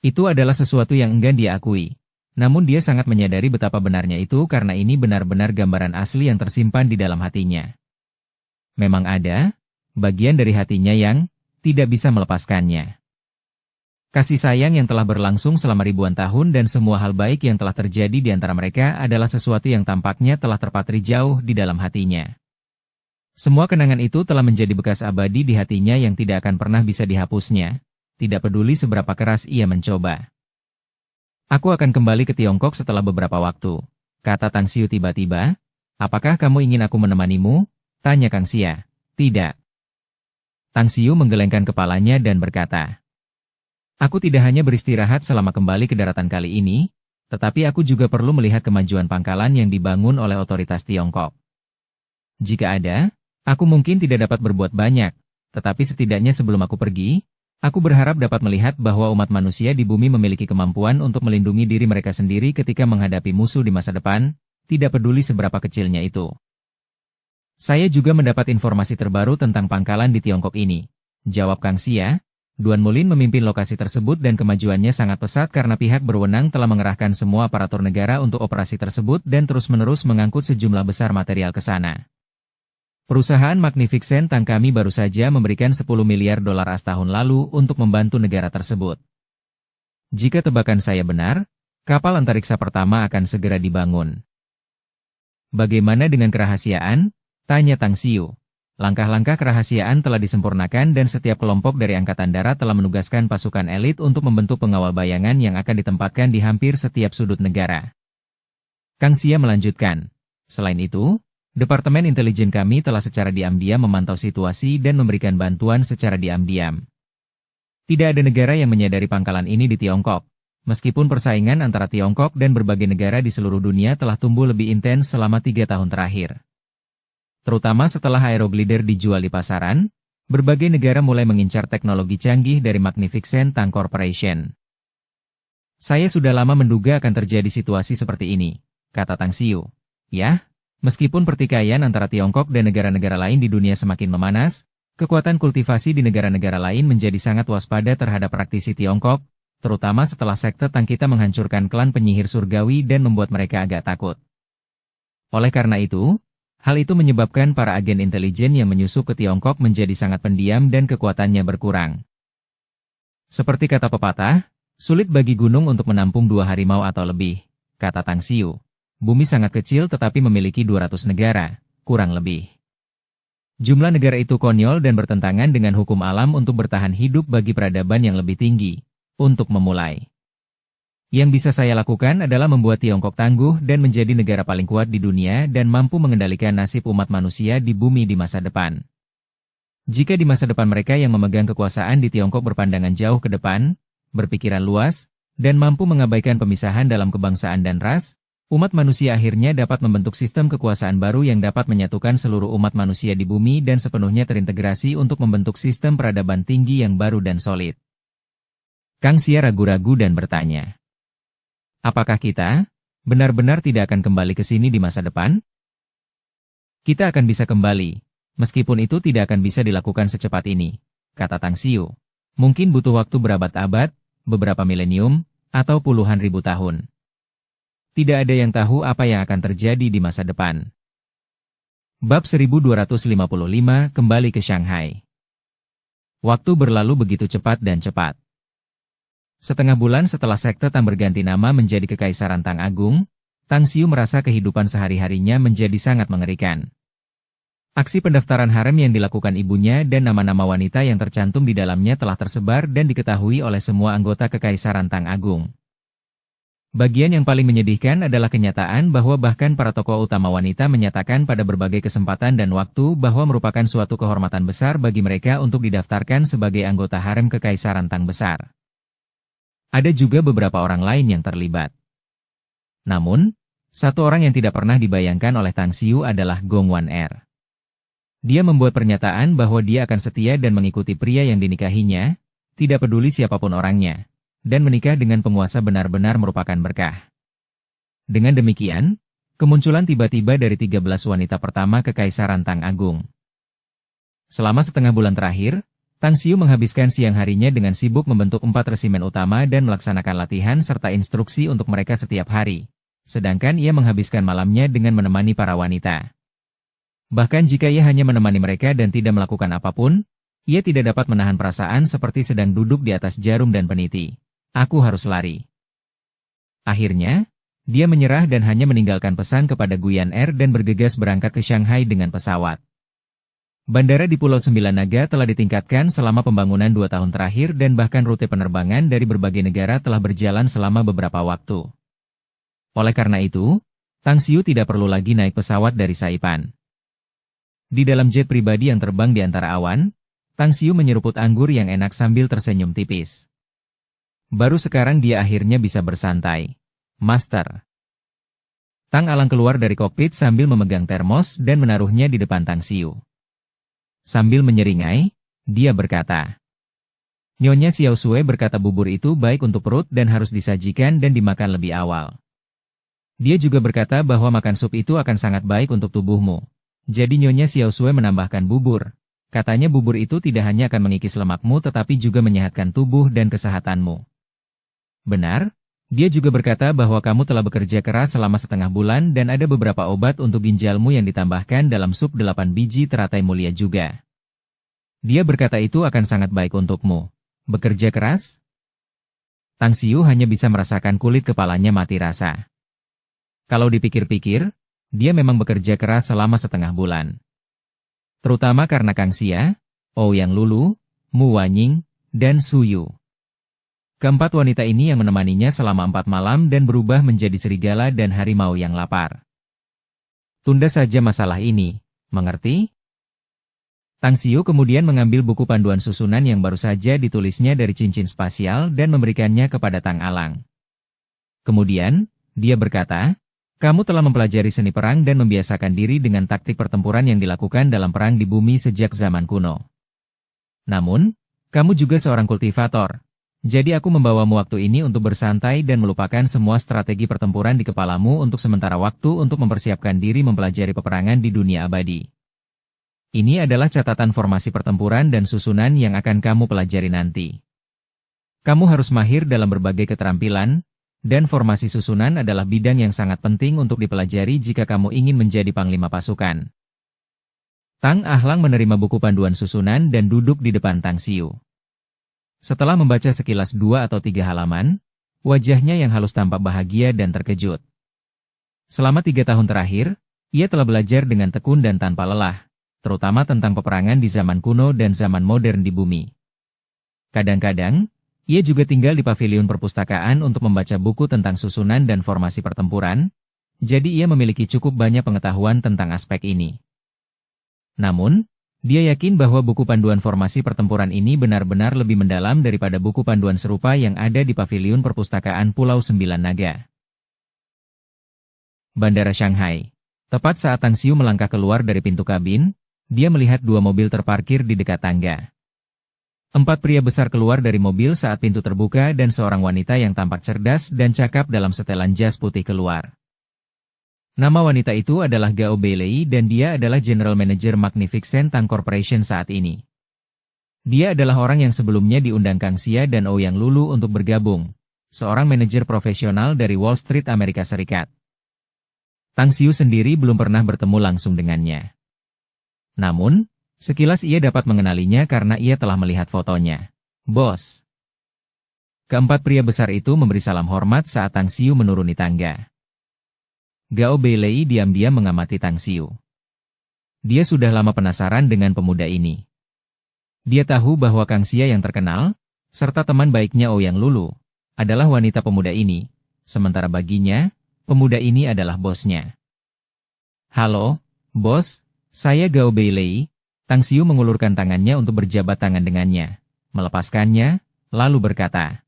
Itu adalah sesuatu yang enggan dia akui. Namun dia sangat menyadari betapa benarnya itu karena ini benar-benar gambaran asli yang tersimpan di dalam hatinya. Memang ada bagian dari hatinya yang tidak bisa melepaskannya. Kasih sayang yang telah berlangsung selama ribuan tahun dan semua hal baik yang telah terjadi di antara mereka adalah sesuatu yang tampaknya telah terpatri jauh di dalam hatinya. Semua kenangan itu telah menjadi bekas abadi di hatinya yang tidak akan pernah bisa dihapusnya, tidak peduli seberapa keras ia mencoba. Aku akan kembali ke Tiongkok setelah beberapa waktu, kata Tang Xiu tiba-tiba. Apakah kamu ingin aku menemanimu? Tanya Kang Xia. Tidak. Tang Xiu menggelengkan kepalanya dan berkata, aku tidak hanya beristirahat selama kembali ke daratan kali ini, tetapi aku juga perlu melihat kemajuan pangkalan yang dibangun oleh otoritas Tiongkok. Jika ada, aku mungkin tidak dapat berbuat banyak, tetapi setidaknya sebelum aku pergi, aku berharap dapat melihat bahwa umat manusia di bumi memiliki kemampuan untuk melindungi diri mereka sendiri ketika menghadapi musuh di masa depan, tidak peduli seberapa kecilnya itu. Saya juga mendapat informasi terbaru tentang pangkalan di Tiongkok ini, jawab Kang Xia. Duan Mulin memimpin lokasi tersebut dan kemajuannya sangat pesat karena pihak berwenang telah mengerahkan semua aparatur negara untuk operasi tersebut dan terus-menerus mengangkut sejumlah besar material ke sana. Perusahaan Magnificent Tang kami baru saja memberikan 10 miliar dolar AS tahun lalu untuk membantu negara tersebut. Jika tebakan saya benar, kapal antariksa pertama akan segera dibangun. Bagaimana dengan kerahasiaan? Tanya Tang Xiu. Langkah-langkah kerahasiaan telah disempurnakan dan setiap kelompok dari Angkatan Darat telah menugaskan pasukan elit untuk membentuk pengawal bayangan yang akan ditempatkan di hampir setiap sudut negara. Kang Xia melanjutkan. Selain itu, Departemen Intelijen kami telah secara diam-diam memantau situasi dan memberikan bantuan secara diam-diam. Tidak ada negara yang menyadari pangkalan ini di Tiongkok, meskipun persaingan antara Tiongkok dan berbagai negara di seluruh dunia telah tumbuh lebih intens selama 3 tahun terakhir. Terutama setelah aeroglider dijual di pasaran, berbagai negara mulai mengincar teknologi canggih dari Magnificent Tang Corporation. Saya sudah lama menduga akan terjadi situasi seperti ini, kata Tang Xiu. Ya, meskipun pertikaian antara Tiongkok dan negara-negara lain di dunia semakin memanas, kekuatan kultivasi di negara-negara lain menjadi sangat waspada terhadap praktisi Tiongkok, terutama setelah sekte Tang kita menghancurkan klan penyihir surgawi dan membuat mereka agak takut. Oleh karena itu, hal itu menyebabkan para agen intelijen yang menyusup ke Tiongkok menjadi sangat pendiam dan kekuatannya berkurang. Seperti kata pepatah, sulit bagi gunung untuk menampung 2 harimau atau lebih, kata Tang Xiu. Bumi sangat kecil tetapi memiliki 200 negara, kurang lebih. Jumlah negara itu konyol dan bertentangan dengan hukum alam untuk bertahan hidup bagi peradaban yang lebih tinggi. Untuk memulai, yang bisa saya lakukan adalah membuat Tiongkok tangguh dan menjadi negara paling kuat di dunia dan mampu mengendalikan nasib umat manusia di bumi di masa depan. Jika di masa depan mereka yang memegang kekuasaan di Tiongkok berpandangan jauh ke depan, berpikiran luas, dan mampu mengabaikan pemisahan dalam kebangsaan dan ras, umat manusia akhirnya dapat membentuk sistem kekuasaan baru yang dapat menyatukan seluruh umat manusia di bumi dan sepenuhnya terintegrasi untuk membentuk sistem peradaban tinggi yang baru dan solid. Kang Xia ragu-ragu dan bertanya, apakah kita benar-benar tidak akan kembali ke sini di masa depan? Kita akan bisa kembali, meskipun itu tidak akan bisa dilakukan secepat ini, kata Tang Xiu. Mungkin butuh waktu berabad-abad, beberapa milenium, atau puluhan ribu tahun. Tidak ada yang tahu apa yang akan terjadi di masa depan. Bab 1255 kembali ke Shanghai. Waktu berlalu begitu cepat dan cepat. Setengah bulan setelah sekte Tang berganti nama menjadi Kekaisaran Tang Agung, Tang Xiu merasa kehidupan sehari-harinya menjadi sangat mengerikan. Aksi pendaftaran harem yang dilakukan ibunya dan nama-nama wanita yang tercantum di dalamnya telah tersebar dan diketahui oleh semua anggota Kekaisaran Tang Agung. Bagian yang paling menyedihkan adalah kenyataan bahwa bahkan para tokoh utama wanita menyatakan pada berbagai kesempatan dan waktu bahwa merupakan suatu kehormatan besar bagi mereka untuk didaftarkan sebagai anggota harem Kekaisaran Tang Besar. Ada juga beberapa orang lain yang terlibat. Namun, satu orang yang tidak pernah dibayangkan oleh Tang Xiu adalah Gong Wan Er. Dia membuat pernyataan bahwa dia akan setia dan mengikuti pria yang dinikahinya, tidak peduli siapapun orangnya. Dan menikah dengan penguasa benar-benar merupakan berkah. Dengan demikian, kemunculan tiba-tiba dari 13 wanita pertama Kekaisaran Tang Agung. Selama setengah bulan terakhir, Tang Xiu menghabiskan siang harinya dengan sibuk membentuk 4 resimen utama dan melaksanakan latihan serta instruksi untuk mereka setiap hari. Sedangkan ia menghabiskan malamnya dengan menemani para wanita. Bahkan jika ia hanya menemani mereka dan tidak melakukan apapun, ia tidak dapat menahan perasaan seperti sedang duduk di atas jarum dan peniti. Aku harus lari. Akhirnya, dia menyerah dan hanya meninggalkan pesan kepada Guyan Er dan bergegas berangkat ke Shanghai dengan pesawat. Bandara di Pulau Sembilan Naga telah ditingkatkan selama pembangunan 2 tahun terakhir dan bahkan rute penerbangan dari berbagai negara telah berjalan selama beberapa waktu. Oleh karena itu, Tang Xiu tidak perlu lagi naik pesawat dari Saipan. Di dalam jet pribadi yang terbang di antara awan, Tang Xiu menyeruput anggur yang enak sambil tersenyum tipis. Baru sekarang dia akhirnya bisa bersantai. Master. Tang Alang keluar dari kokpit sambil memegang termos dan menaruhnya di depan Tang Xiu. Sambil menyeringai, dia berkata, Nyonya Xiao Sui berkata bubur itu baik untuk perut dan harus disajikan dan dimakan lebih awal. Dia juga berkata bahwa makan sup itu akan sangat baik untuk tubuhmu. Jadi Nyonya Xiao Sui menambahkan bubur. Katanya bubur itu tidak hanya akan mengikis lemakmu tetapi juga menyehatkan tubuh dan kesehatanmu. Benar, dia juga berkata bahwa kamu telah bekerja keras selama setengah bulan dan ada beberapa obat untuk ginjalmu yang ditambahkan dalam sup 8 biji teratai mulia juga. Dia berkata itu akan sangat baik untukmu. Bekerja keras? Tang Xiu hanya bisa merasakan kulit kepalanya mati rasa. Kalau dipikir-pikir, dia memang bekerja keras selama setengah bulan. Terutama karena Kang Xia, Ouyang Lulu, Mu Wanying, dan Su Yu. Keempat wanita ini yang menemaninya selama 4 malam dan berubah menjadi serigala dan harimau yang lapar. Tunda saja masalah ini, mengerti? Tang Xiu kemudian mengambil buku panduan susunan yang baru saja ditulisnya dari cincin spasial dan memberikannya kepada Tang Alang. Kemudian, dia berkata, kamu telah mempelajari seni perang dan membiasakan diri dengan taktik pertempuran yang dilakukan dalam perang di bumi sejak zaman kuno. Namun, kamu juga seorang kultivator. Jadi aku membawamu waktu ini untuk bersantai dan melupakan semua strategi pertempuran di kepalamu untuk sementara waktu untuk mempersiapkan diri mempelajari peperangan di dunia abadi. Ini adalah catatan formasi pertempuran dan susunan yang akan kamu pelajari nanti. Kamu harus mahir dalam berbagai keterampilan, dan formasi susunan adalah bidang yang sangat penting untuk dipelajari jika kamu ingin menjadi panglima pasukan. Tang Ahlang menerima buku panduan susunan dan duduk di depan Tang Xiu. Setelah membaca sekilas 2 atau 3 halaman, wajahnya yang halus tampak bahagia dan terkejut. Selama 3 tahun terakhir, ia telah belajar dengan tekun dan tanpa lelah, terutama tentang peperangan di zaman kuno dan zaman modern di bumi. Kadang-kadang, ia juga tinggal di paviliun perpustakaan untuk membaca buku tentang susunan dan formasi pertempuran, jadi ia memiliki cukup banyak pengetahuan tentang aspek ini. Namun, dia yakin bahwa buku panduan formasi pertempuran ini benar-benar lebih mendalam daripada buku panduan serupa yang ada di paviliun perpustakaan Pulau Sembilan Naga. Bandara Shanghai. Tepat saat Tang Xiu melangkah keluar dari pintu kabin, dia melihat dua mobil terparkir di dekat tangga. Empat pria besar keluar dari mobil saat pintu terbuka dan seorang wanita yang tampak cerdas dan cakap dalam setelan jas putih keluar. Nama wanita itu adalah Gao Beilei dan dia adalah General Manager Magnificent Tang Corporation saat ini. Dia adalah orang yang sebelumnya diundang Kang Xia dan Ouyang Lulu untuk bergabung, seorang manajer profesional dari Wall Street Amerika Serikat. Tang Xiu sendiri belum pernah bertemu langsung dengannya. Namun, sekilas ia dapat mengenalinya karena ia telah melihat fotonya. Bos. Keempat pria besar itu memberi salam hormat saat Tang Xiu menuruni tangga. Gao Beilei diam-diam mengamati Tang Xiu. Dia sudah lama penasaran dengan pemuda ini. Dia tahu bahwa Kang Xia yang terkenal, serta teman baiknya Ouyang Lulu, adalah wanita pemuda ini, sementara baginya, pemuda ini adalah bosnya. Halo, bos, saya Gao Beilei. Tang Xiu mengulurkan tangannya untuk berjabat tangan dengannya, melepaskannya, lalu berkata,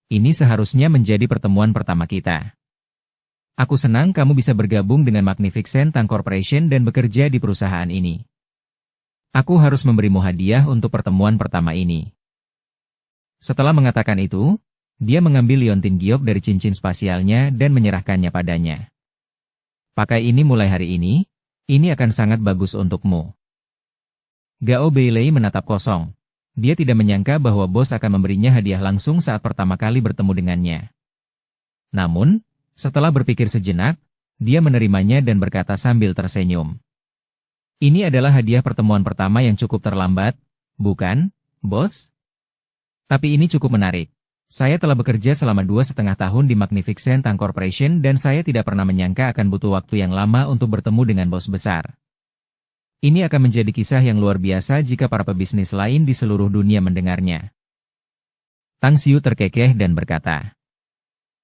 "Ini seharusnya menjadi pertemuan pertama kita. Aku senang kamu bisa bergabung dengan Magnificent Tang Corporation dan bekerja di perusahaan ini. Aku harus memberimu hadiah untuk pertemuan pertama ini." Setelah mengatakan itu, dia mengambil liontin giok dari cincin spasialnya dan menyerahkannya padanya. "Pakai ini mulai hari ini akan sangat bagus untukmu." Gao Beilei menatap kosong. Dia tidak menyangka bahwa bos akan memberinya hadiah langsung saat pertama kali bertemu dengannya. Namun, setelah berpikir sejenak, dia menerimanya dan berkata sambil tersenyum. "Ini adalah hadiah pertemuan pertama yang cukup terlambat, bukan, bos? Tapi ini cukup menarik. Saya telah bekerja selama 2,5 tahun di Magnificent Tang Corporation dan saya tidak pernah menyangka akan butuh waktu yang lama untuk bertemu dengan bos besar. Ini akan menjadi kisah yang luar biasa jika para pebisnis lain di seluruh dunia mendengarnya." Tang Xiu terkekeh dan berkata,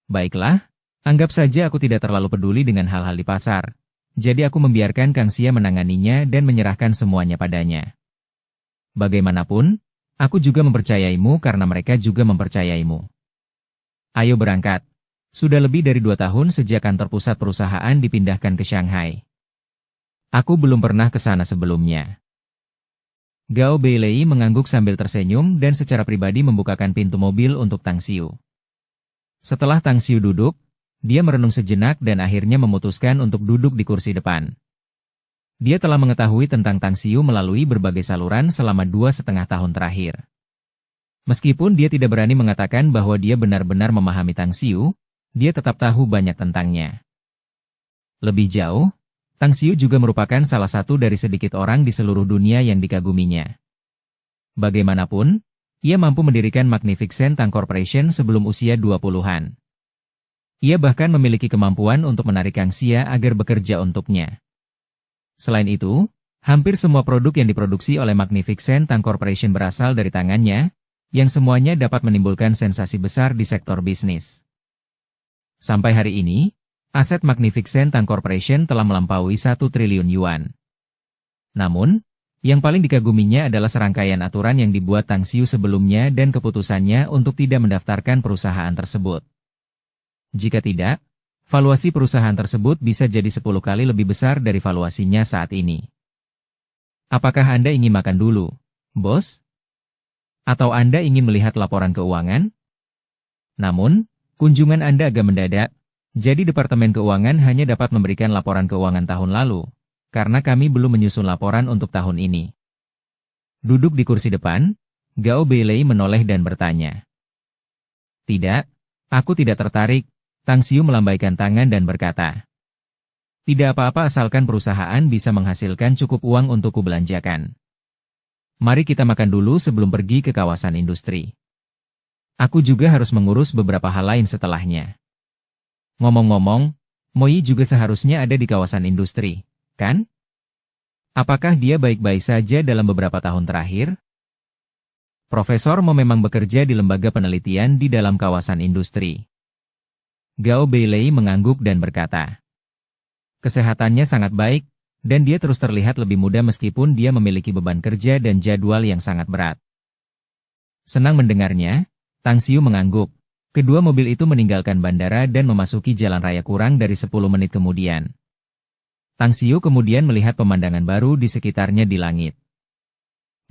"Baiklah. Anggap saja aku tidak terlalu peduli dengan hal-hal di pasar, jadi aku membiarkan Kang Xia menanganinya dan menyerahkan semuanya padanya. Bagaimanapun, aku juga mempercayaimu karena mereka juga mempercayaimu. Ayo berangkat. Sudah lebih dari 2 tahun sejak kantor pusat perusahaan dipindahkan ke Shanghai. Aku belum pernah ke sana sebelumnya." Gao Beilei mengangguk sambil tersenyum dan secara pribadi membukakan pintu mobil untuk Tang Xiu. Setelah Tang Xiu duduk, dia merenung sejenak dan akhirnya memutuskan untuk duduk di kursi depan. Dia telah mengetahui tentang Tang Xiu melalui berbagai saluran selama 2,5 tahun terakhir. Meskipun dia tidak berani mengatakan bahwa dia benar-benar memahami Tang Xiu, dia tetap tahu banyak tentangnya. Lebih jauh, Tang Xiu juga merupakan salah satu dari sedikit orang di seluruh dunia yang dikaguminya. Bagaimanapun, ia mampu mendirikan Magnificent Tang Corporation sebelum usia 20-an. Ia bahkan memiliki kemampuan untuk menarik Kang Xia agar bekerja untuknya. Selain itu, hampir semua produk yang diproduksi oleh Magnificent Tang Corporation berasal dari tangannya, yang semuanya dapat menimbulkan sensasi besar di sektor bisnis. Sampai hari ini, aset Magnificent Tang Corporation telah melampaui 1 triliun yuan. Namun, yang paling dikaguminya adalah serangkaian aturan yang dibuat Tang Xiu sebelumnya dan keputusannya untuk tidak mendaftarkan perusahaan tersebut. Jika tidak, valuasi perusahaan tersebut bisa jadi 10 kali lebih besar dari valuasinya saat ini. Apakah Anda ingin makan dulu, bos? Atau Anda ingin melihat laporan keuangan? Namun, kunjungan Anda agak mendadak, jadi Departemen Keuangan hanya dapat memberikan laporan keuangan tahun lalu, karena kami belum menyusun laporan untuk tahun ini. Duduk di kursi depan, Gao Beilei menoleh dan bertanya. "Tidak, aku tidak tertarik." Tang Xiu melambaikan tangan dan berkata, "Tidak apa-apa asalkan perusahaan bisa menghasilkan cukup uang untuk kubelanjakan. Mari kita makan dulu sebelum pergi ke kawasan industri. Aku juga harus mengurus beberapa hal lain setelahnya. Ngomong-ngomong, Moi juga seharusnya ada di kawasan industri, kan?" Apakah dia baik-baik saja dalam beberapa tahun terakhir? Profesor Mo memang bekerja di lembaga penelitian di dalam kawasan industri. Gao Beilei mengangguk dan berkata, kesehatannya sangat baik, dan dia terus terlihat lebih muda meskipun dia memiliki beban kerja dan jadwal yang sangat berat. Senang mendengarnya, Tang Xiu mengangguk. Kedua mobil itu meninggalkan bandara dan memasuki jalan raya kurang dari 10 menit kemudian. Tang Xiu kemudian melihat pemandangan baru di sekitarnya di langit.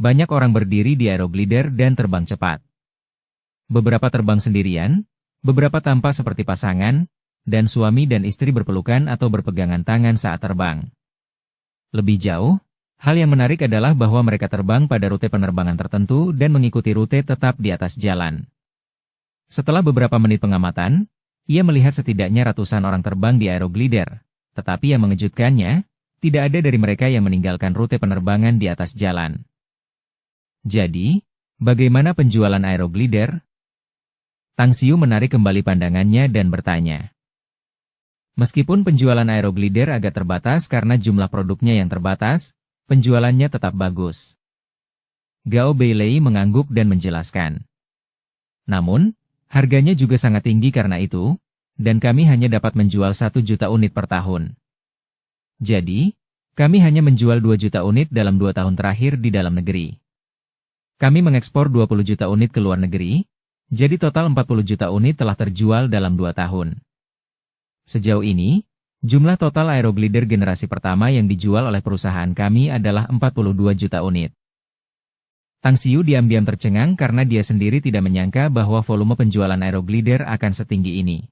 Banyak orang berdiri di aeroglider dan terbang cepat. Beberapa terbang sendirian, beberapa tampak seperti pasangan, dan suami dan istri berpelukan atau berpegangan tangan saat terbang. Lebih jauh, hal yang menarik adalah bahwa mereka terbang pada rute penerbangan tertentu dan mengikuti rute tetap di atas jalan. Setelah beberapa menit pengamatan, ia melihat setidaknya ratusan orang terbang di aeroglider, tetapi yang mengejutkannya, tidak ada dari mereka yang meninggalkan rute penerbangan di atas jalan. Jadi, bagaimana penjualan aeroglider? Tang Xiu menarik kembali pandangannya dan bertanya. Meskipun penjualan aeroglider agak terbatas karena jumlah produknya yang terbatas, penjualannya tetap bagus. Gao Beilei mengangguk dan menjelaskan. Namun, harganya juga sangat tinggi karena itu, dan kami hanya dapat menjual 1 juta unit per tahun. Jadi, kami hanya menjual 2 juta unit dalam 2 tahun terakhir di dalam negeri. Kami mengekspor 20 juta unit ke luar negeri, jadi total 40 juta unit telah terjual dalam 2 tahun. Sejauh ini, jumlah total aeroglider generasi pertama yang dijual oleh perusahaan kami adalah 42 juta unit. Tang Xiu diam-diam tercengang karena dia sendiri tidak menyangka bahwa volume penjualan aeroglider akan setinggi ini.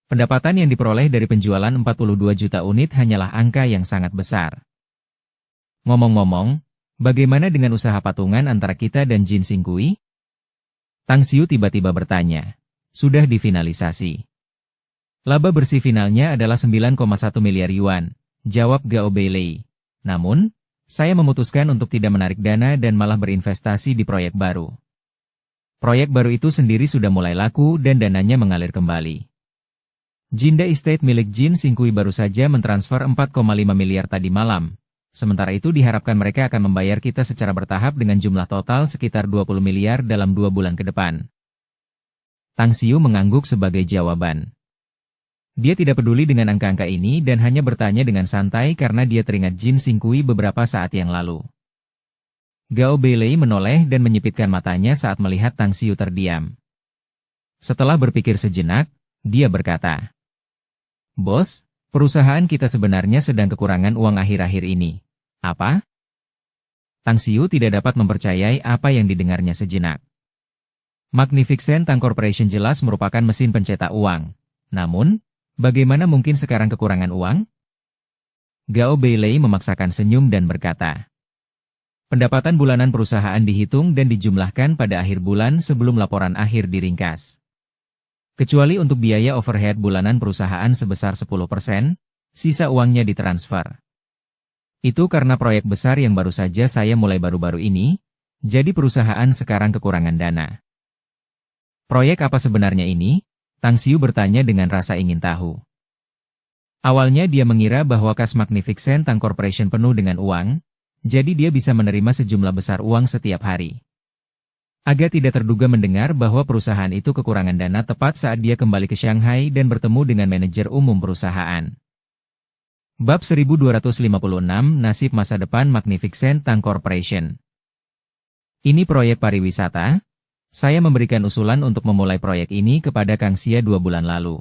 Pendapatan yang diperoleh dari penjualan 42 juta unit hanyalah angka yang sangat besar. Ngomong-ngomong, bagaimana dengan usaha patungan antara kita dan Jin Xingqi? Tang Xiu tiba-tiba bertanya. Sudah difinalisasi. Laba bersih finalnya adalah 9,1 miliar yuan, jawab Gao Beilei. Namun, saya memutuskan untuk tidak menarik dana dan malah berinvestasi di proyek baru. Proyek baru itu sendiri sudah mulai laku dan dananya mengalir kembali. Jinda Estate milik Jin Xingqi baru saja mentransfer 4,5 miliar tadi malam. Sementara itu diharapkan mereka akan membayar kita secara bertahap dengan jumlah total sekitar 20 miliar dalam 2 bulan ke depan. Tang Xiu mengangguk sebagai jawaban. Dia tidak peduli dengan angka-angka ini dan hanya bertanya dengan santai karena dia teringat Jin Xingqi beberapa saat yang lalu. Gao Beilei menoleh dan menyipitkan matanya saat melihat Tang Xiu terdiam. Setelah berpikir sejenak, dia berkata, "Bos, perusahaan kita sebenarnya sedang kekurangan uang akhir-akhir ini." "Apa?" Tang Xiu tidak dapat mempercayai apa yang didengarnya sejenak. Magnificent Tang Corporation jelas merupakan mesin pencetak uang. Namun, bagaimana mungkin sekarang kekurangan uang? Gao Beilei memaksakan senyum dan berkata, pendapatan bulanan perusahaan dihitung dan dijumlahkan pada akhir bulan sebelum laporan akhir diringkas. Kecuali untuk biaya overhead bulanan perusahaan sebesar 10%, sisa uangnya ditransfer. Itu karena proyek besar yang baru saja saya mulai baru-baru ini, jadi perusahaan sekarang kekurangan dana. Proyek apa sebenarnya ini? Tang Xiu bertanya dengan rasa ingin tahu. Awalnya dia mengira bahwa kas Magnificent Tang Corporation penuh dengan uang, jadi dia bisa menerima sejumlah besar uang setiap hari. Agak tidak terduga mendengar bahwa perusahaan itu kekurangan dana tepat saat dia kembali ke Shanghai dan bertemu dengan manajer umum perusahaan. Bab 1256 Nasib Masa Depan Magnificent Tang Corporation. Ini proyek pariwisata. Saya memberikan usulan untuk memulai proyek ini kepada Kang Xia 2 bulan lalu.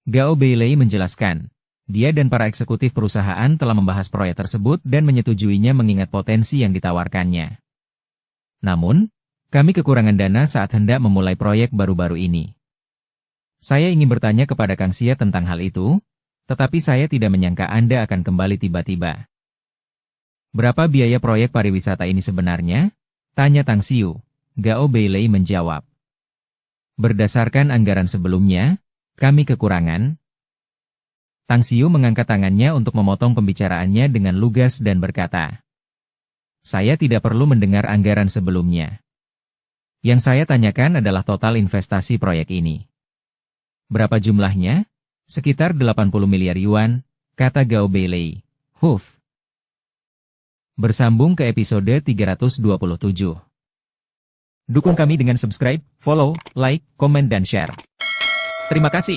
Gao Beilei menjelaskan, dia dan para eksekutif perusahaan telah membahas proyek tersebut dan menyetujuinya mengingat potensi yang ditawarkannya. Namun, kami kekurangan dana saat hendak memulai proyek baru-baru ini. Saya ingin bertanya kepada Kang Xia tentang hal itu, tetapi saya tidak menyangka Anda akan kembali tiba-tiba. Berapa biaya proyek pariwisata ini sebenarnya? Tanya Tang Xiu. Gao Beilei menjawab. Berdasarkan anggaran sebelumnya, kami kekurangan. Tang Xiu mengangkat tangannya untuk memotong pembicaraannya dengan lugas dan berkata, saya tidak perlu mendengar anggaran sebelumnya. Yang saya tanyakan adalah total investasi proyek ini. Berapa jumlahnya? Sekitar 80 miliar yuan, kata Gao Beilei. Huf. Bersambung ke episode 327. Dukung kami dengan subscribe, follow, like, komen dan share. Terima kasih.